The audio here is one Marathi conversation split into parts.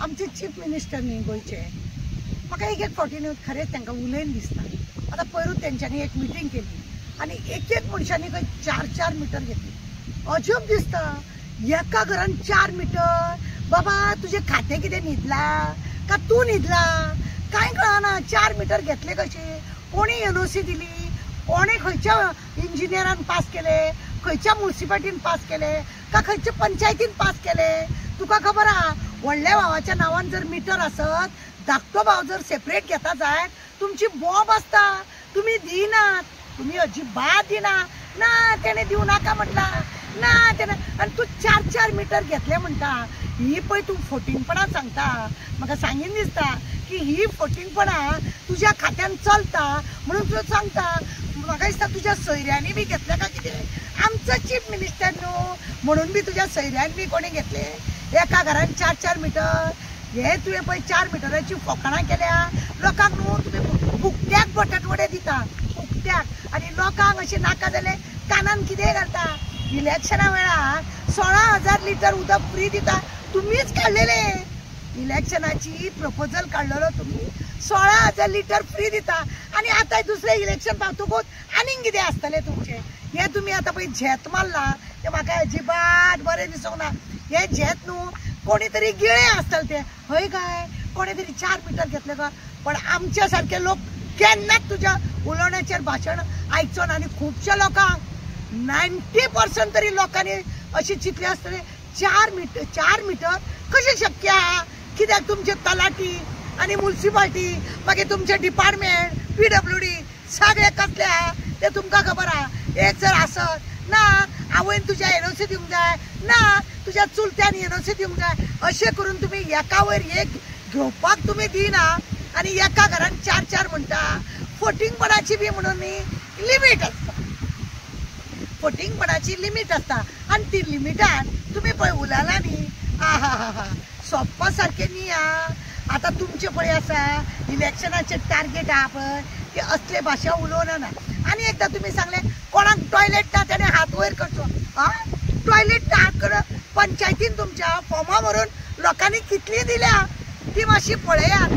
आमचे चीफ मिनिस्टर न्ही गोयचे म्हाका एक फावटी न्हू खरेंच तांकां उलयन दिसता। आतां पयरूच तेंच्यांनी एक मिटींग केली आनी एक मनशांनी खंय 4-4 मिटर घेतली। अजब दिसता, एका घरान 4 मिटर। बाबा तुझे खातें कितें न्हिदला का तूं न्हिदला कांय कळना। 4 मिटर घेतले कशे? कोणी एनओसी दिली? कोणे खंयच्या इंजिनियरान पास केले? खंयच्या म्युनिसिपालिटीन पास केले का खंयच्या पंचायतीन पास केले? तुका खबर आहा व्हडल्या भावाच्या नांवान जर मिटर आसत, धाकटो भाव जर सेपरेट घेता जायत तुमची बॉब आसता, तुम्ही दिनात, तुम्ही अजिबात दिना। ना तेणे दिवं नाका म्हटला ना तेणे, आनी तूं 4-4 मिटर घेतले म्हणटा। ही पळय तूं फोटिंगपणां सांगता। म्हाका सांगीन दिसता की ही फोटिंगपणां तुज्या खात्यान चलता म्हणून तूं सांगता। म्हाका दिसता तुज्या सोयऱ्यांनी बी घेतले का कितें? आमचो चीफ मिनिस्टर न्हू म्हणून बी तुज्या सोयऱ्यान बी कोणी घेतले? एका घरान 4-4 मिटर हे तुवें पळय 4 मिटराची फोकाणां केल्या। लोकांक न्हू तुमी फुकट्याक बटाटवडे दिता, फुकट्याक। आनी लोकांक अशें नाका जाल्यार कानान कितें घालता। इलेक्शना वेळार 16,000 लिटर उदक फ्री दिता, तुम्हीच काडलेले। इलेक्शनाची प्रपोजल काढलेलो तुम्ही, 16,000 लिटर फ्री दिता आणि आता दुसरे इलेक्शन पावतकूच आनीक कितें आसतले तुमचे। हे तुम्ही आता पळय झेत मारला ते म्हाका अजिबात बरें दिसूंक ना। हे झेत न्हू कोणी तरी गिळे आसतले ते, हय काय कोणी तरी 4 मिटर घेतले का? पण आमच्या सारखे लोक केन्नाच तुझ्या उलोवण्याचेर भाशण आयकचो ना। आनी खुबशे लोकांक 90% तरी लोकांनी अशी चिंतले आसतले 4 मिटर कशें शक्य आहा? कित्याक तुमचे तलाटी आणि म्युनिसिपालिटी मागीर तुमचे डिपार्टमेंट PWD सगळे कसले आहा ते तुमकां खबर आहा। एक जर आसत ना आवयन तुज्या एनओसी दिवंक जाय ना तुज्या चुलत्यान एनओसी दिवंक जाय, अशें करून तुम्ही एका वयर एक घेवपाक तुम्ही दिना आणि एका घरान 4-4 म्हणटा। फोटिंगपणाची बी म्हणून लिमीट आसता, फोटिंगपणाची लिमीट आसता आणि ती लिमिटान तुम्ही पळय उलयला न्ही, आहा सोप्पा सारखे न्ही आ। आता तुमचे पळय आसा इलेक्शनाचे टार्गेट आहा पळय ते असले भाशा उलोवना ना। आणि एकदा तुम्ही सांगले कोणाक टॉयलेट ना त्याने हात वयर करचो। टॉयलेट ना पंचायतीन तुमच्या फॉर्मा भरून लोकांनी कितली दिल्या ती मातशी पळयात।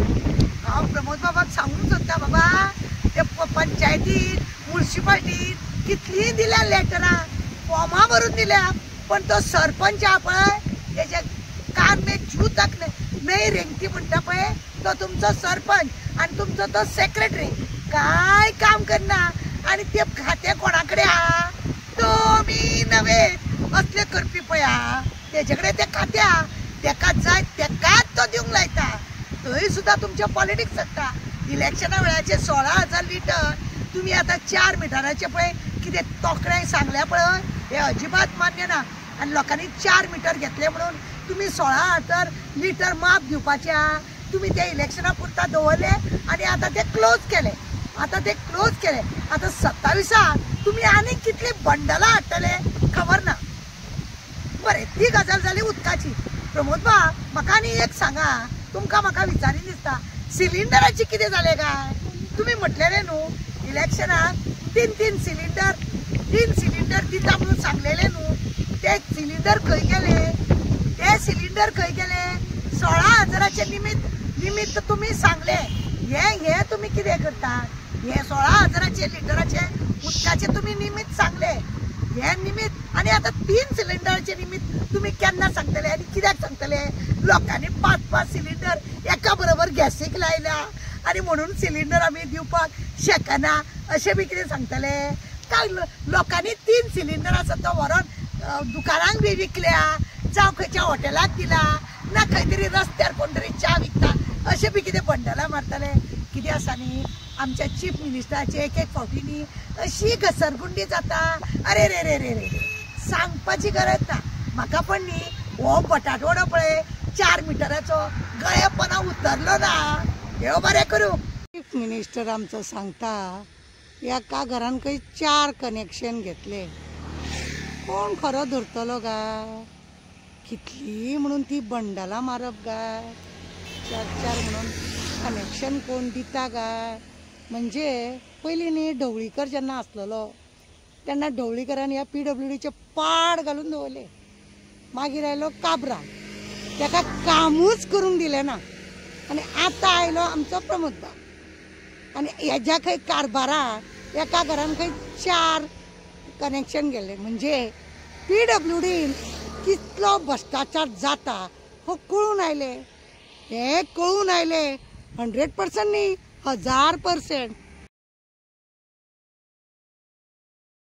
हांव प्रमोद बाबाक सांगूंक सोदता बाबा ते पंचायतीन म्युनिसिपालिटीन कितली दिल्या लेटरां, फॉर्मा भरून दिल्या, पण तो सरपंच आहा पळय तेजे कान में जू तक नाही रेंगती म्हणटा पळय तो तुमचो सरपंच आणि तुमचो तो सेक्रेटरी काय काम करना। आणि ते खाते कोणाकडे आहा? तुम्ही नव्हे असले करपी पळय आहा तेजेकडे ते खाते आहा, तेका जाय तेकाच तो दिवंक लायता। थंय सुद्धा तुमचे पॉलिटिक्स आसता। इलेक्शना वेळाचे 16,000 लिटर तुम्ही आता 4 मिटराचे पळय कितें तोकड्यांक सांगल्या पळय हे अजिबात मान्य ना। आणि लोकांनी 4 मिटर घेतले म्हणून तुम्ही 16,000 लिटर माप दिवपाचे आहा। तुम्ही ते इलेक्शना पुरता दवरले आणि आता ते क्लोज केले, आता 27 तुम्ही आनीक कितली बंडलां हाडटले खबर ना। बरें ती गजाल जाली उदकाची। प्रमोद बा म्हाका आनी एक सांगा, तुमकां म्हाका विचारीन दिसता सिलिंडराची कितें जालें काय? तुम्ही म्हटलेले न्हू इलेक्शनाक 3 सिलिंडर दिता म्हणून सांगलेले न्हू, ते सिलिंडर खंय गेले? ते सिलिंडर खंय गेले? 16,000चे निमित्त तुम्ही सांगले हे तुम्ही कितें करता? हे 16,000चे लिटराचे उदकाचे तुम्ही निमित्त सांगले हे निमित्त, आणि आता 3 सिलिंडरचे निमित्त तुम्ही केन्ना सांगतले आणि कित्याक सांगतले? लोकांनी 5-5 सिलिंडर एका बरोबर गॅसीक लायल्या आणि म्हणून सिलिंडर आम्ही दिवपाक शकना अशें बी कितें सांगतले काय? लोकांनी 3 सिलिंडर आसा तो व्हरोन दुकानांक बी विकल्या, जावं खंयच्या हॉटेलाक दिला ना खंय तरी रस्त्यार कोण तरी च्या विकता अशें बी कितें बंडलां मारतले? कितें आसा न्ही आमच्या चीफ मिनिस्टराचे एक फावटी न्ही अशी घसरगुंडी जाता। अरे रे रे रे रे सांगपाची गरज ना। म्हाका पण न्ही हो बटाटवडो पळय 4 मिटराचो गळेपणा उतरलो ना। देव बरें करूं। चीफ मिनिस्टर आमचो सांगता एका घरान खंय 4 कनेक्शन घेतले, कोण खरो धरतलो गाय? कितली म्हणून ती बंडलां मारप गाय? 4 म्हणून कनेक्शन कोण दिता गाय? म्हणजे पयलीं न्ही ढवळीकर जेन्ना आसलेलो तेन्ना ढवळीकरान ह्या PWDचे पाड घालून दवरले। मागीर आयलो काब्राल, ताका कामूच करूंक दिलें ना आनी आतां आयलो आमचो प्रमोद बाब आनी हेज्या खंय कारबाराक एका घरान खंय 4 कनेक्शन गेले म्हणजे PWDन कितलो भ्रश्टाचार जाता हो कळून आयले हे कळून आयले 100% न्ही 1000%